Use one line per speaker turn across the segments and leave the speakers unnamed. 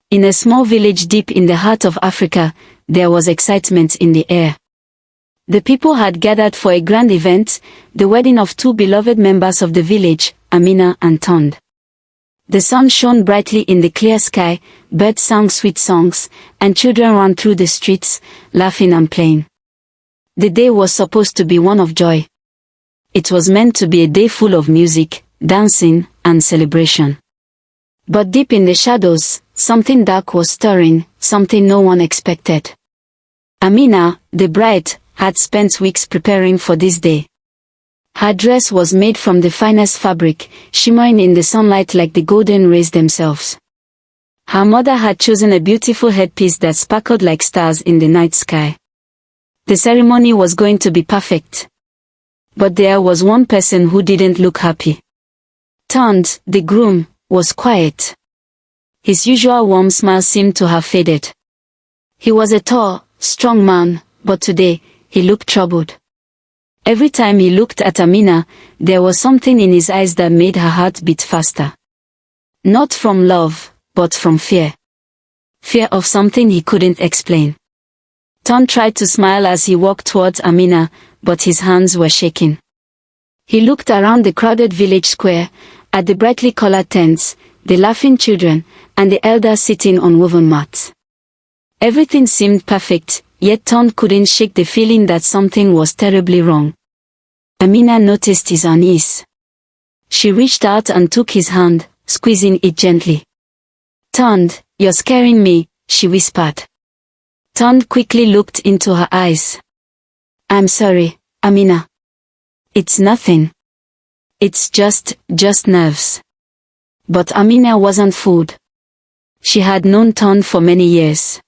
In a small village deep in the heart of Africa, there was excitement in the air. The people had gathered for a grand event, the wedding of two beloved members of the village, Amina and Tunde. The sun shone brightly in the clear sky, birds sang sweet songs, and children ran through the streets, laughing and playing. The day was supposed to be one of joy. It was meant to be a day full of music, dancing, and celebration. But deep in the shadows, something dark was stirring, something no one expected. Amina, the bride, had spent weeks preparing for this day. Her dress was made from the finest fabric, shimmering in the sunlight like the golden rays themselves. Her mother had chosen a beautiful headpiece that sparkled like stars in the night sky. The ceremony was going to be perfect. But there was one person who didn't look happy. Tunde, the groom, was quiet. His usual warm smile seemed to have faded. He was a tall, strong man, but today, he looked troubled. Every time he looked at Amina, there was something in his eyes that made her heart beat faster. Not from love, but from fear. Fear of something he couldn't explain. Tunde tried to smile as he walked towards Amina, but his hands were shaking. He looked around the crowded village square, at the brightly colored tents, the laughing children, and the elders sitting on woven mats. Everything seemed perfect, yet Tunde couldn't shake the feeling that something was terribly wrong. Amina noticed his unease. She reached out and took his hand, squeezing it gently. "Tunde, you're scaring me," she whispered. Tunde quickly looked into her eyes. "I'm sorry, Amina. It's nothing. It's just nerves." But Amina wasn't fooled. She had known Tunde for many years.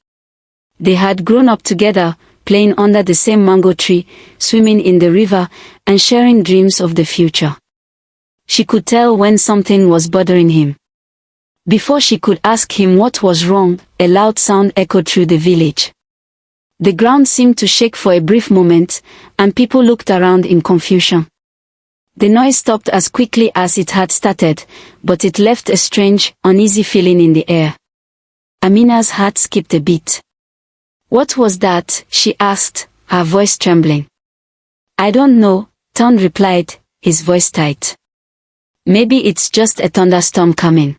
They had grown up together, playing under the same mango tree, swimming in the river, and sharing dreams of the future. She could tell when something was bothering him. Before she could ask him what was wrong, a loud sound echoed through the village. The ground seemed to shake for a brief moment, and people looked around in confusion. The noise stopped as quickly as it had started, but it left a strange, uneasy feeling in the air. Amina's heart skipped a beat. "What was that?" she asked, her voice trembling. "I don't know," Tunde replied, his voice tight. "Maybe it's just a thunderstorm coming."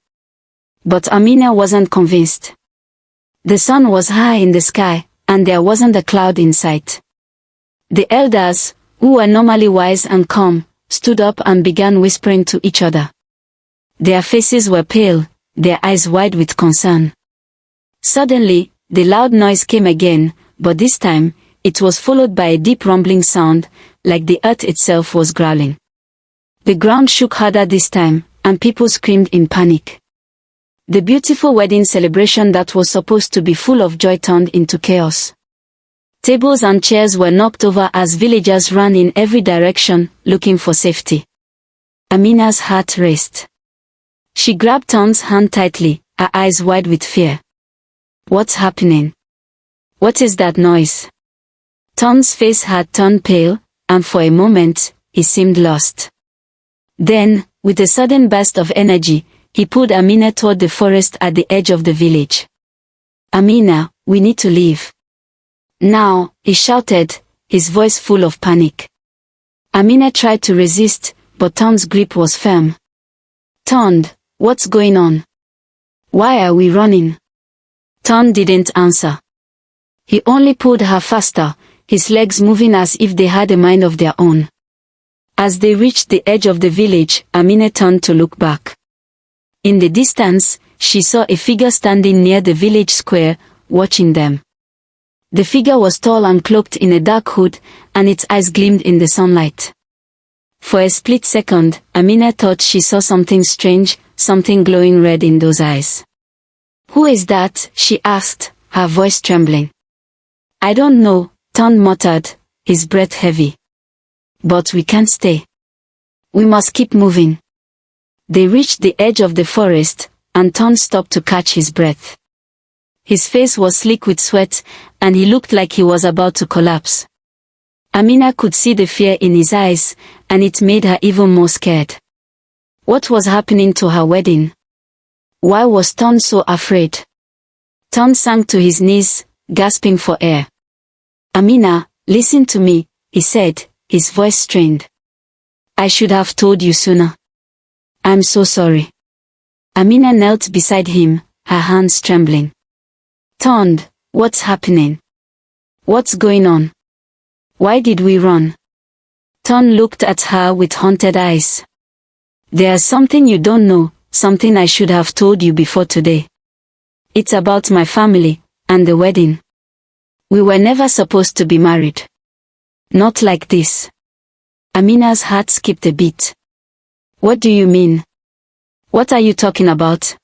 But Amina wasn't convinced. The sun was high in the sky, and there wasn't a cloud in sight. The elders, who were normally wise and calm, stood up and began whispering to each other. Their faces were pale, their eyes wide with concern. Suddenly, the loud noise came again, but this time, it was followed by a deep rumbling sound, like the earth itself was growling. The ground shook harder this time, and people screamed in panic. The beautiful wedding celebration that was supposed to be full of joy turned into chaos. Tables and chairs were knocked over as villagers ran in every direction, looking for safety. Amina's heart raced. She grabbed Tunde's hand tightly, her eyes wide with fear. "What's happening? What is that noise?" Tunde's face had turned pale, and for a moment, he seemed lost. Then, with a sudden burst of energy, he pulled Amina toward the forest at the edge of the village. "Amina, we need to leave. Now," he shouted, his voice full of panic. Amina tried to resist, but Tunde's grip was firm. "Tunde, what's going on? Why are we running?" Tunde didn't answer. He only pulled her faster, his legs moving as if they had a mind of their own. As they reached the edge of the village, Amina turned to look back. In the distance, she saw a figure standing near the village square, watching them. The figure was tall and cloaked in a dark hood, and its eyes gleamed in the sunlight. For a split second, Amina thought she saw something strange, something glowing red in those eyes. "Who is that?" she asked, her voice trembling. "I don't know," Tunde muttered, his breath heavy. "But we can't stay. We must keep moving." They reached the edge of the forest, and Tunde stopped to catch his breath. His face was slick with sweat, and he looked like he was about to collapse. Amina could see the fear in his eyes, and it made her even more scared. What was happening to her wedding? Why was Tunde so afraid? Ton sank to his knees, gasping for air. Amina, listen to me, he said, his voice strained. I should have told you sooner. I'm so sorry. Amina knelt beside him, her hands trembling. Ton, what's happening? What's going on? Why did we run? Ton looked at her with haunted eyes. There's something you don't know, something I should have told you before today. It's about my family, and the wedding. We were never supposed to be married. Not like this. Amina's heart skipped a beat. What do you mean? What are you talking about?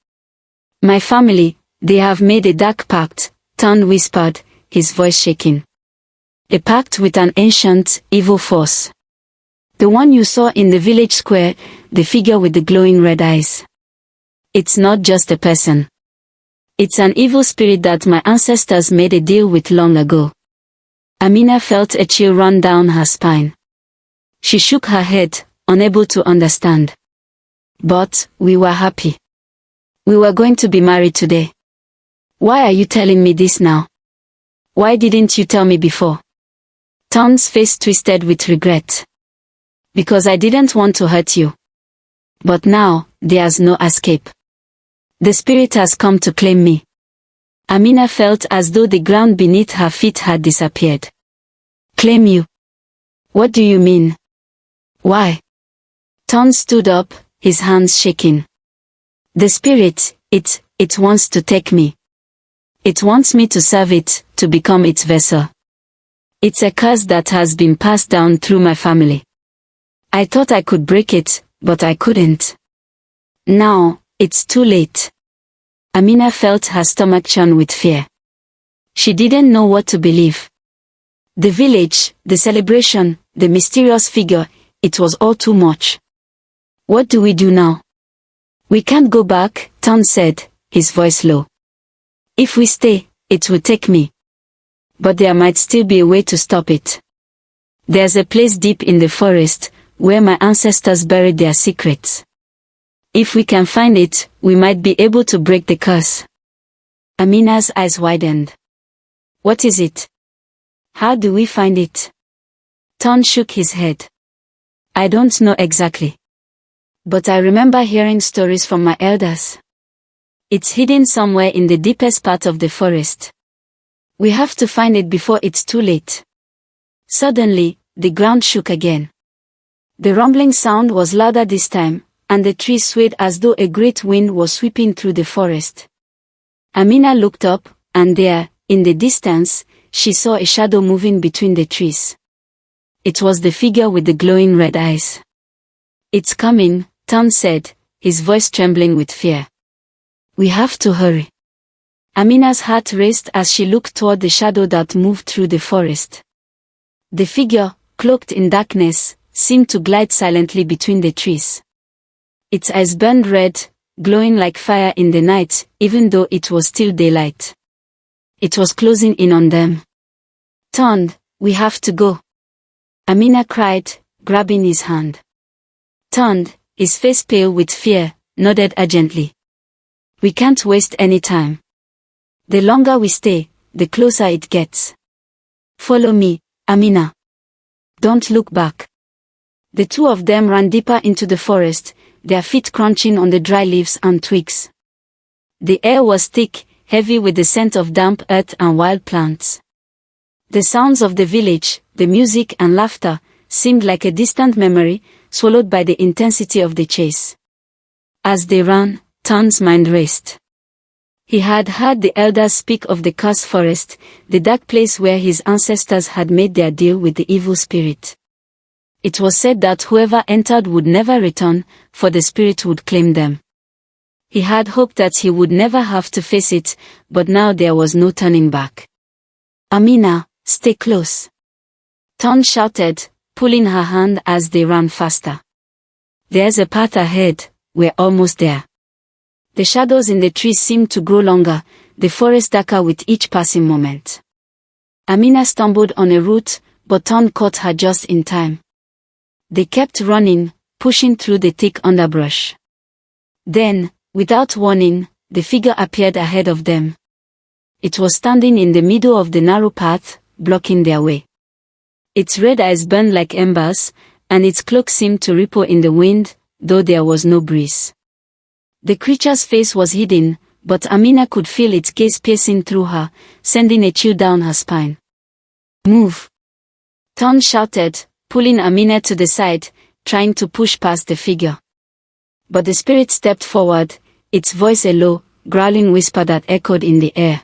My family, they have made a dark pact, Ton whispered, his voice shaking. A pact with an ancient, evil force. The one you saw in the village square, the figure with the glowing red eyes. It's not just a person. It's an evil spirit that my ancestors made a deal with long ago. Amina felt a chill run down her spine. She shook her head, unable to understand. But, we were happy. We were going to be married today. Why are you telling me this now? Why didn't you tell me before? Ton's face twisted with regret. Because I didn't want to hurt you. But now, there's no escape. The spirit has come to claim me. Amina felt as though the ground beneath her feet had disappeared. Claim you? What do you mean? Why? Ton stood up, his hands shaking. The spirit, it wants to take me. It wants me to serve it, to become its vessel. It's a curse that has been passed down through my family. I thought I could break it, but I couldn't. Now, it's too late. Amina felt her stomach churn with fear. She didn't know what to believe. The village, the celebration, the mysterious figure, it was all too much. What do we do now? We can't go back, Ton said, his voice low. If we stay, it will take me. But there might still be a way to stop it. There's a place deep in the forest, where my ancestors buried their secrets. If we can find it, we might be able to break the curse. Amina's eyes widened. What is it? How do we find it? Ton shook his head. I don't know exactly. But I remember hearing stories from my elders. It's hidden somewhere in the deepest part of the forest. We have to find it before it's too late. Suddenly, the ground shook again. The rumbling sound was louder this time, and the trees swayed as though a great wind was sweeping through the forest. Amina looked up, and there, in the distance, she saw a shadow moving between the trees. It was the figure with the glowing red eyes. It's coming, Ton said, his voice trembling with fear. We have to hurry. Amina's heart raced as she looked toward the shadow that moved through the forest. The figure, cloaked in darkness, seemed to glide silently between the trees. Its eyes burned red, glowing like fire in the night, even though it was still daylight. It was closing in on them. Ton, we have to go. Amina cried, grabbing his hand. Ton, his face pale with fear, nodded urgently. We can't waste any time. The longer we stay, the closer it gets. Follow me, Amina. Don't look back. The two of them ran deeper into the forest, their feet crunching on the dry leaves and twigs. The air was thick, heavy with the scent of damp earth and wild plants. The sounds of the village, the music and laughter, seemed like a distant memory, swallowed by the intensity of the chase. As they ran, Ton's mind raced. He had heard the elders speak of the cursed forest, the dark place where his ancestors had made their deal with the evil spirit. It was said that whoever entered would never return, for the spirit would claim them. He had hoped that he would never have to face it, but now there was no turning back. Amina, stay close. Ton shouted, pulling her hand as they ran faster. There's a path ahead, we're almost there. The shadows in the trees seemed to grow longer, the forest darker with each passing moment. Amina stumbled on a root, but Ton caught her just in time. They kept running, pushing through the thick underbrush. Then, without warning, the figure appeared ahead of them. It was standing in the middle of the narrow path, blocking their way. Its red eyes burned like embers, and its cloak seemed to ripple in the wind, though there was no breeze. The creature's face was hidden, but Amina could feel its gaze piercing through her, sending a chill down her spine. "Move!" Tunde shouted, pulling Amina to the side, trying to push past the figure. But the spirit stepped forward, its voice a low, growling whisper that echoed in the air.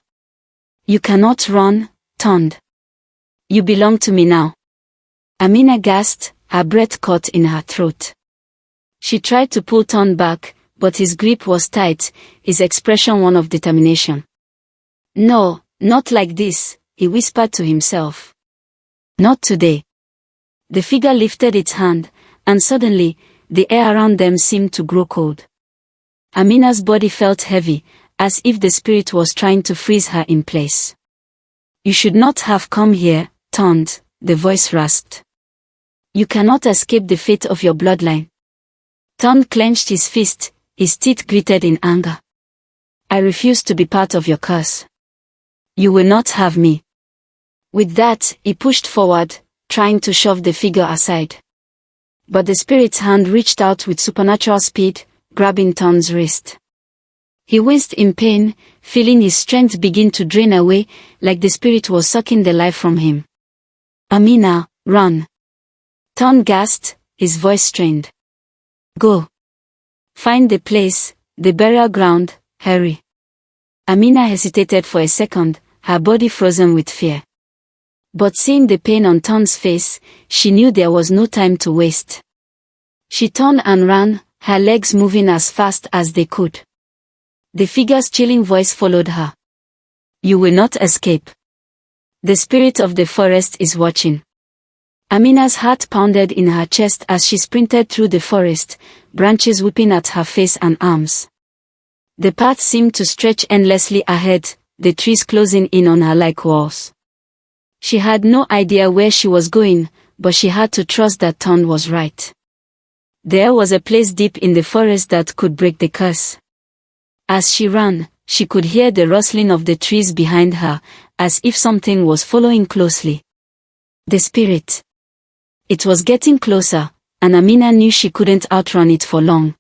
"You cannot run, Tunde. You belong to me now." Amina gasped, her breath caught in her throat. She tried to pull Tunde back, but his grip was tight, his expression one of determination. "No, not like this," he whispered to himself. "Not today." The figure lifted its hand, and suddenly, the air around them seemed to grow cold. Amina's body felt heavy, as if the spirit was trying to freeze her in place. "You should not have come here, Tunde," the voice rasped. "You cannot escape the fate of your bloodline." Tunde clenched his fist, his teeth gritted in anger. "I refuse to be part of your curse. You will not have me." With that, he pushed forward, trying to shove the figure aside. But the spirit's hand reached out with supernatural speed, grabbing Tunde's wrist. He winced in pain, feeling his strength begin to drain away, like the spirit was sucking the life from him. "Amina, run!" Tunde gasped, his voice strained. "Go. Find the place, the burial ground, hurry." Amina hesitated for a second, her body frozen with fear. But seeing the pain on Tunde's face, she knew there was no time to waste. She turned and ran, her legs moving as fast as they could. The figure's chilling voice followed her. "You will not escape. The spirit of the forest is watching." Amina's heart pounded in her chest as she sprinted through the forest, branches whipping at her face and arms. The path seemed to stretch endlessly ahead, the trees closing in on her like walls. She had no idea where she was going, but she had to trust that Tunde was right. There was a place deep in the forest that could break the curse. As she ran, she could hear the rustling of the trees behind her, as if something was following closely. The spirit. It was getting closer, and Amina knew she couldn't outrun it for long.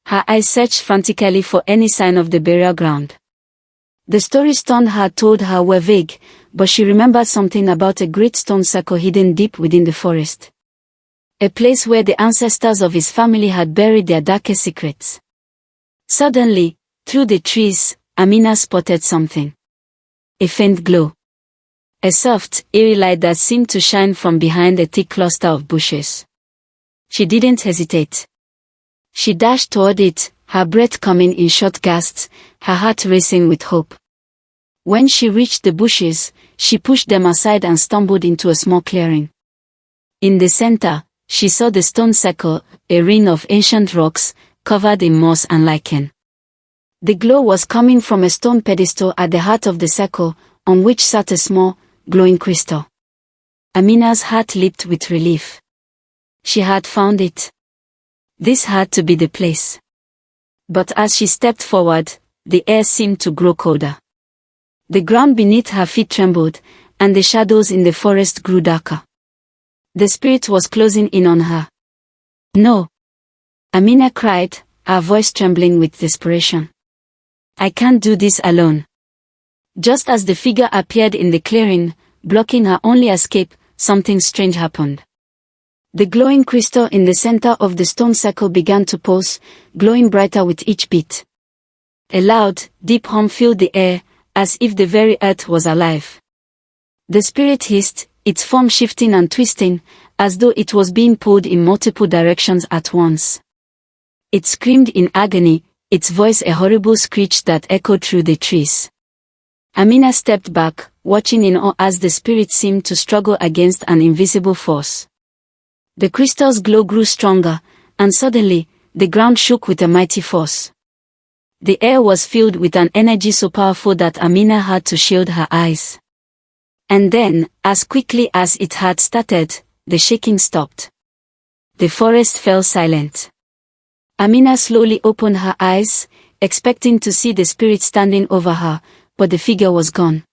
Her eyes searched frantically for any sign of the burial ground. The stories Tunde had told her were vague, but she remembered something about a great stone circle hidden deep within the forest. A place where the ancestors of his family had buried their darkest secrets. Suddenly, through the trees, Amina spotted something. A faint glow. A soft, eerie light that seemed to shine from behind a thick cluster of bushes. She didn't hesitate. She dashed toward it, her breath coming in short gasps, her heart racing with hope. When she reached the bushes, she pushed them aside and stumbled into a small clearing. In the center, she saw the stone circle, a ring of ancient rocks, covered in moss and lichen. The glow was coming from a stone pedestal at the heart of the circle, on which sat a small, glowing crystal. Amina's heart leaped with relief. She had found it. This had to be the place. But as she stepped forward, the air seemed to grow colder. The ground beneath her feet trembled, and the shadows in the forest grew darker. The spirit was closing in on her. "No!" Amina cried, her voice trembling with desperation. "I can't do this alone." Just as the figure appeared in the clearing, blocking her only escape, something strange happened. The glowing crystal in the center of the stone circle began to pulse, glowing brighter with each beat. A loud, deep hum filled the air, as if the very earth was alive. The spirit hissed, its form shifting and twisting, as though it was being pulled in multiple directions at once. It screamed in agony, its voice a horrible screech that echoed through the trees. Amina stepped back, watching in awe as the spirit seemed to struggle against an invisible force. The crystal's glow grew stronger, and suddenly, the ground shook with a mighty force. The air was filled with an energy so powerful that Amina had to shield her eyes. And then, as quickly as it had started, the shaking stopped. The forest fell silent. Amina slowly opened her eyes, expecting to see the spirit standing over her, but the figure was gone.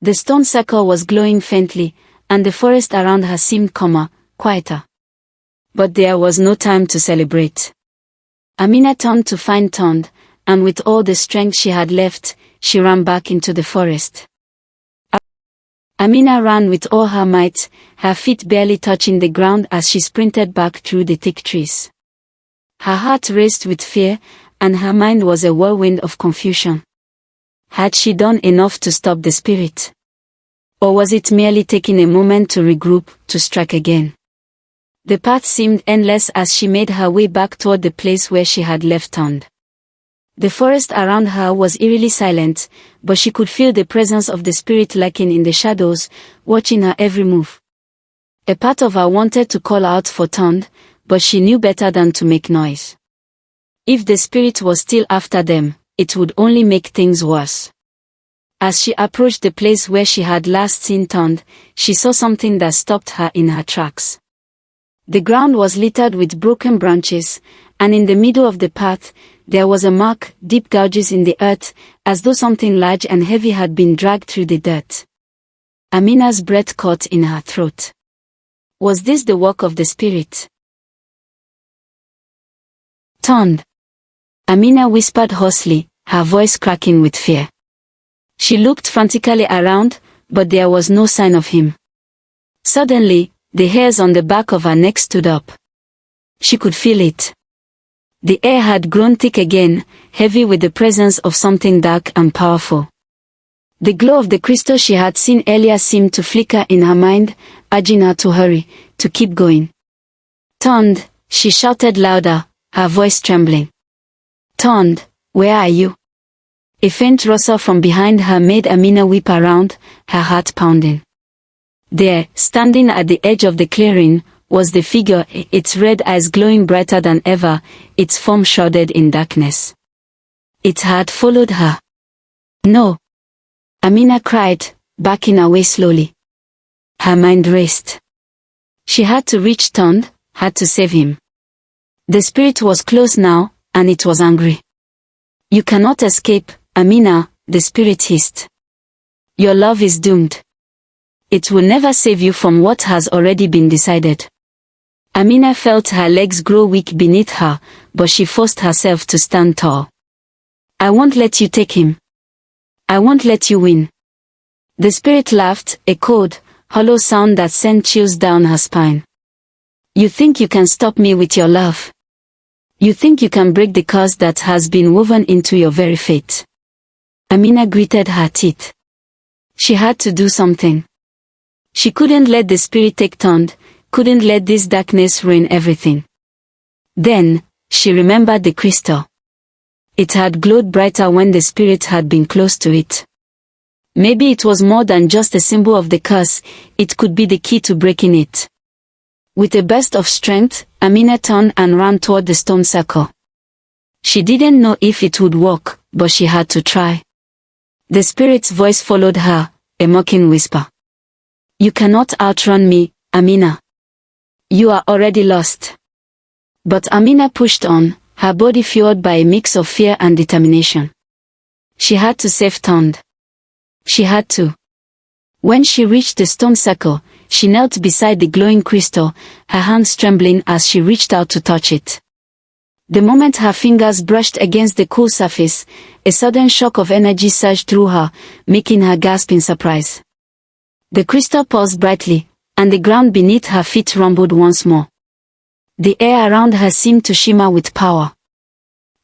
The stone circle was glowing faintly, and the forest around her seemed calmer, quieter. But there was no time to celebrate. Amina turned to find Tunde, and with all the strength she had left, she ran back into the forest. Amina ran with all her might, her feet barely touching the ground as she sprinted back through the thick trees. Her heart raced with fear, and her mind was a whirlwind of confusion. Had she done enough to stop the spirit? Or was it merely taking a moment to regroup, to strike again? The path seemed endless as she made her way back toward the place where she had left Tunde. The forest around her was eerily silent, but she could feel the presence of the spirit lurking in the shadows, watching her every move. A part of her wanted to call out for Tunde, but she knew better than to make noise. If the spirit was still after them, it would only make things worse. As she approached the place where she had last seen Tunde, she saw something that stopped her in her tracks. The ground was littered with broken branches, and in the middle of the path, there was a mark, deep gouges in the earth, as though something large and heavy had been dragged through the dirt. Amina's breath caught in her throat. Was this the work of the spirit? Tunde, Amina whispered hoarsely, her voice cracking with fear. She looked frantically around, but there was no sign of him. Suddenly, the hairs on the back of her neck stood up. She could feel it. The air had grown thick again, heavy with the presence of something dark and powerful. The glow of the crystal she had seen earlier seemed to flicker in her mind, urging her to hurry, to keep going. Tunde, she shouted louder, her voice trembling. Tunde, where are you? A faint rustle from behind her made Amina whip around, her heart pounding. There, standing at the edge of the clearing, was the figure, its red eyes glowing brighter than ever, its form shrouded in darkness. It had followed her. No! Amina cried, backing away slowly. Her mind raced. She had to reach Tunde, had to save him. The spirit was close now, and it was angry. You cannot escape, Amina, the spirit hissed. Your love is doomed. It will never save you from what has already been decided. Amina felt her legs grow weak beneath her, but she forced herself to stand tall. I won't let you take him. I won't let you win. The spirit laughed, a cold, hollow sound that sent chills down her spine. You think you can stop me with your love? You think you can break the curse that has been woven into your very fate? Amina gritted her teeth. She had to do something. She couldn't let the spirit take Tunde, couldn't let this darkness ruin everything. Then, she remembered the crystal. It had glowed brighter when the spirit had been close to it. Maybe it was more than just a symbol of the curse, it could be the key to breaking it. With a burst of strength, Amina turned and ran toward the stone circle. She didn't know if it would work, but she had to try. The spirit's voice followed her, a mocking whisper. You cannot outrun me, Amina. You are already lost. But Amina pushed on, her body fueled by a mix of fear and determination. She had to save Tunde. She had to. When she reached the stone circle, she knelt beside the glowing crystal, her hands trembling as she reached out to touch it. The moment her fingers brushed against the cool surface, a sudden shock of energy surged through her, making her gasp in surprise. The crystal pulsed brightly, and the ground beneath her feet rumbled once more. The air around her seemed to shimmer with power.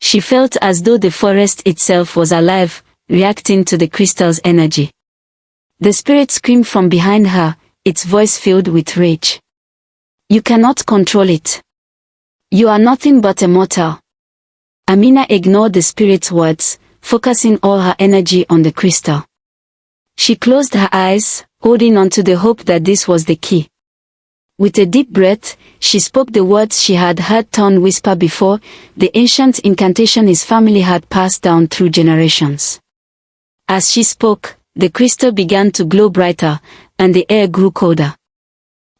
She felt as though the forest itself was alive, reacting to the crystal's energy. The spirit screamed from behind her, its voice filled with rage. You cannot control it. You are nothing but a mortal. Amina ignored the spirit's words, focusing all her energy on the crystal. She closed her eyes, holding on to the hope that this was the key. With a deep breath, she spoke the words she had heard Tunde whisper before, the ancient incantation his family had passed down through generations. As she spoke, the crystal began to glow brighter, and the air grew colder.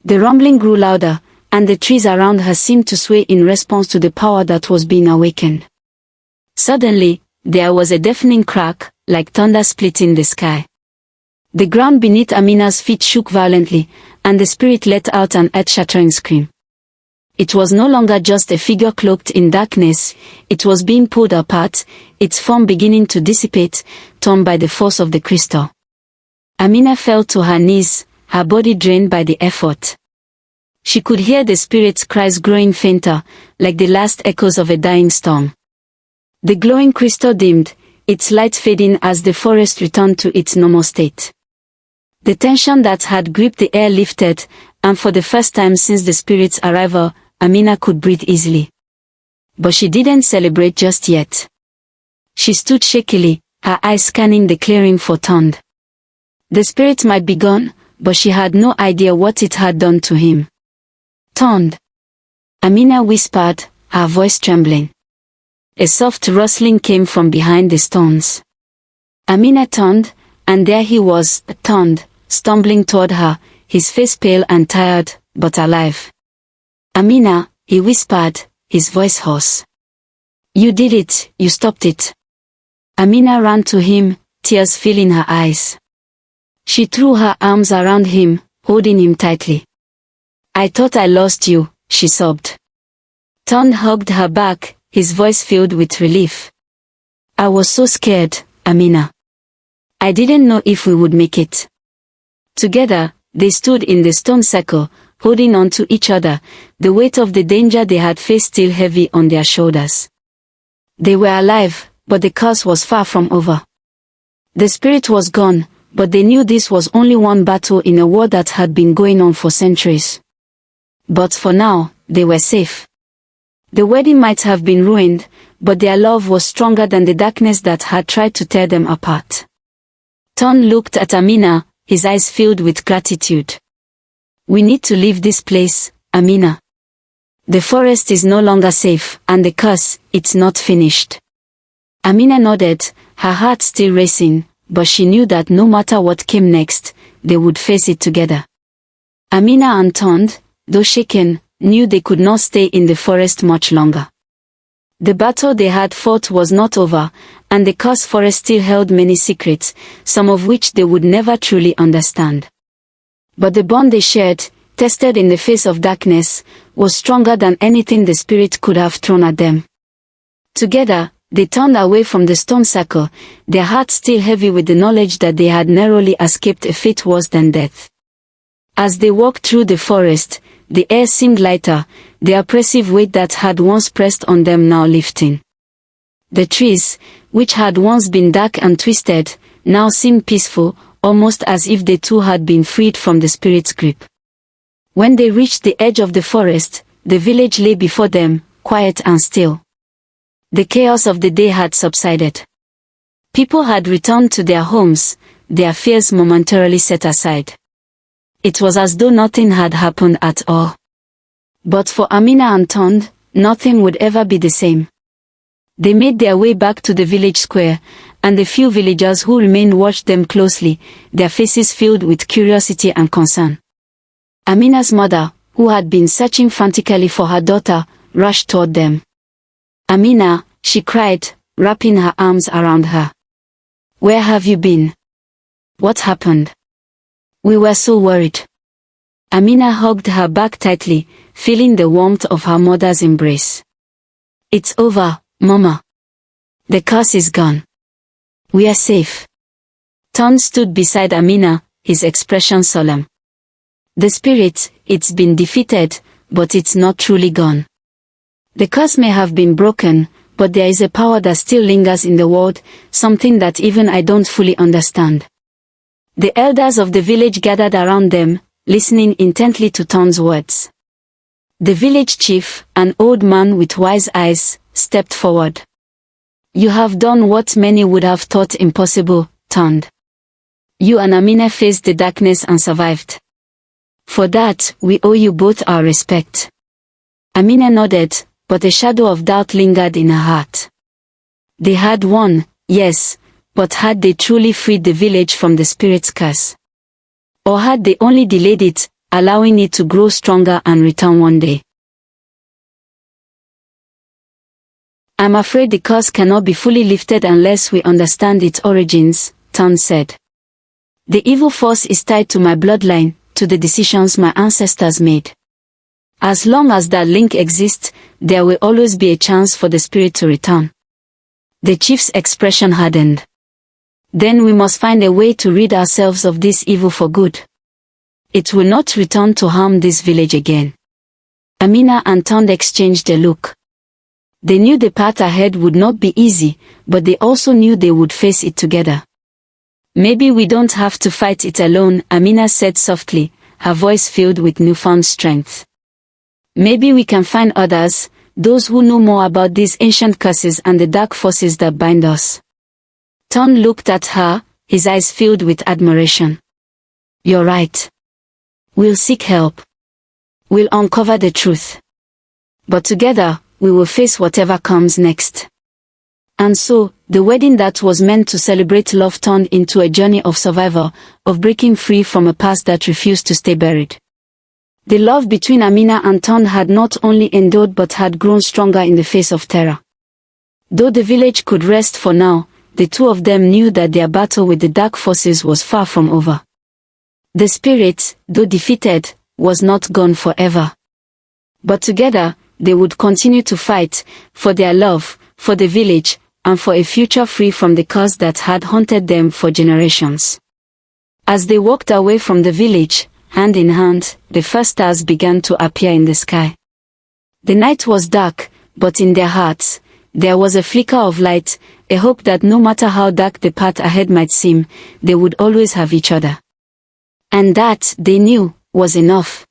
The rumbling grew louder, and the trees around her seemed to sway in response to the power that was being awakened. Suddenly, there was a deafening crack, like thunder splitting the sky. The ground beneath Amina's feet shook violently, and the spirit let out an earth-shattering scream. It was no longer just a figure cloaked in darkness, it was being pulled apart, its form beginning to dissipate, torn by the force of the crystal. Amina fell to her knees, her body drained by the effort. She could hear the spirit's cries growing fainter, like the last echoes of a dying storm. The glowing crystal dimmed, its light fading as the forest returned to its normal state. The tension that had gripped the air lifted, and for the first time since the spirit's arrival, Amina could breathe easily. But she didn't celebrate just yet. She stood shakily, her eyes scanning the clearing for Tunde. The spirit might be gone, but she had no idea what it had done to him. Tunde, Amina whispered, her voice trembling. A soft rustling came from behind the stones. Amina turned, and there he was, Tunde, stumbling toward her, his face pale and tired, but alive. Amina, he whispered, his voice hoarse. You did it, you stopped it. Amina ran to him, tears filling her eyes. She threw her arms around him, holding him tightly. I thought I lost you, she sobbed. Tunde hugged her back, his voice filled with relief. I was so scared, Amina. I didn't know if we would make it. Together, they stood in the stone circle, holding on to each other, the weight of the danger they had faced still heavy on their shoulders. They were alive, but the curse was far from over. The spirit was gone, but they knew this was only one battle in a war that had been going on for centuries. But for now, they were safe. The wedding might have been ruined, but their love was stronger than the darkness that had tried to tear them apart. Tunde looked at Amina, his eyes filled with gratitude. We need to leave this place, Amina. The forest is no longer safe, and the curse, it's not finished. Amina nodded, her heart still racing, but she knew that no matter what came next, they would face it together. Amina and Tunde, though shaken, knew they could not stay in the forest much longer. The battle they had fought was not over, and the cursed forest still held many secrets, some of which they would never truly understand. But the bond they shared, tested in the face of darkness, was stronger than anything the spirit could have thrown at them. Together, they turned away from the stone circle, their hearts still heavy with the knowledge that they had narrowly escaped a fate worse than death. As they walked through the forest, the air seemed lighter, the oppressive weight that had once pressed on them now lifting. The trees, which had once been dark and twisted, now seemed peaceful, almost as if they too had been freed from the spirit's grip. When they reached the edge of the forest, the village lay before them, quiet and still. The chaos of the day had subsided. People had returned to their homes, their fears momentarily set aside. It was as though nothing had happened at all. But for Amina and Tunde, nothing would ever be the same. They made their way back to the village square, and the few villagers who remained watched them closely, their faces filled with curiosity and concern. Amina's mother, who had been searching frantically for her daughter, rushed toward them. Amina, she cried, wrapping her arms around her. Where have you been? What happened? We were so worried. Amina hugged her back tightly, feeling the warmth of her mother's embrace. It's over, Mama. The curse is gone. We are safe. Tunde stood beside Amina, his expression solemn. The spirit, it's been defeated, but it's not truly gone. The curse may have been broken, but there is a power that still lingers in the world, something that even I don't fully understand. The elders of the village gathered around them, listening intently to Tunde's words. The village chief, an old man with wise eyes, stepped forward. You have done what many would have thought impossible, Tunde. You and Amina faced the darkness and survived. For that, we owe you both our respect. Amina nodded, but a shadow of doubt lingered in her heart. They had won, yes, but had they truly freed the village from the spirit's curse? Or had they only delayed it, allowing it to grow stronger and return one day? I'm afraid the curse cannot be fully lifted unless we understand its origins, Tunde said. The evil force is tied to my bloodline, to the decisions my ancestors made. As long as that link exists, there will always be a chance for the spirit to return. The chief's expression hardened. Then we must find a way to rid ourselves of this evil for good. It will not return to harm this village again. Amina and Tunde exchanged a look. They knew the path ahead would not be easy, but they also knew they would face it together. Maybe we don't have to fight it alone, Amina said softly, her voice filled with newfound strength. Maybe we can find others, those who know more about these ancient curses and the dark forces that bind us. Tunde looked at her, his eyes filled with admiration. You're right. We'll seek help. We'll uncover the truth. But together, we will face whatever comes next. And so, the wedding that was meant to celebrate love turned into a journey of survival, of breaking free from a past that refused to stay buried. The love between Amina and Tunde had not only endured but had grown stronger in the face of terror. Though the village could rest for now, the two of them knew that their battle with the dark forces was far from over. The spirit, though defeated, was not gone forever. But together, they would continue to fight, for their love, for the village, and for a future free from the curse that had haunted them for generations. As they walked away from the village, hand in hand, the first stars began to appear in the sky. The night was dark, but in their hearts, there was a flicker of light, a hope that no matter how dark the path ahead might seem, they would always have each other. And that, they knew, was enough.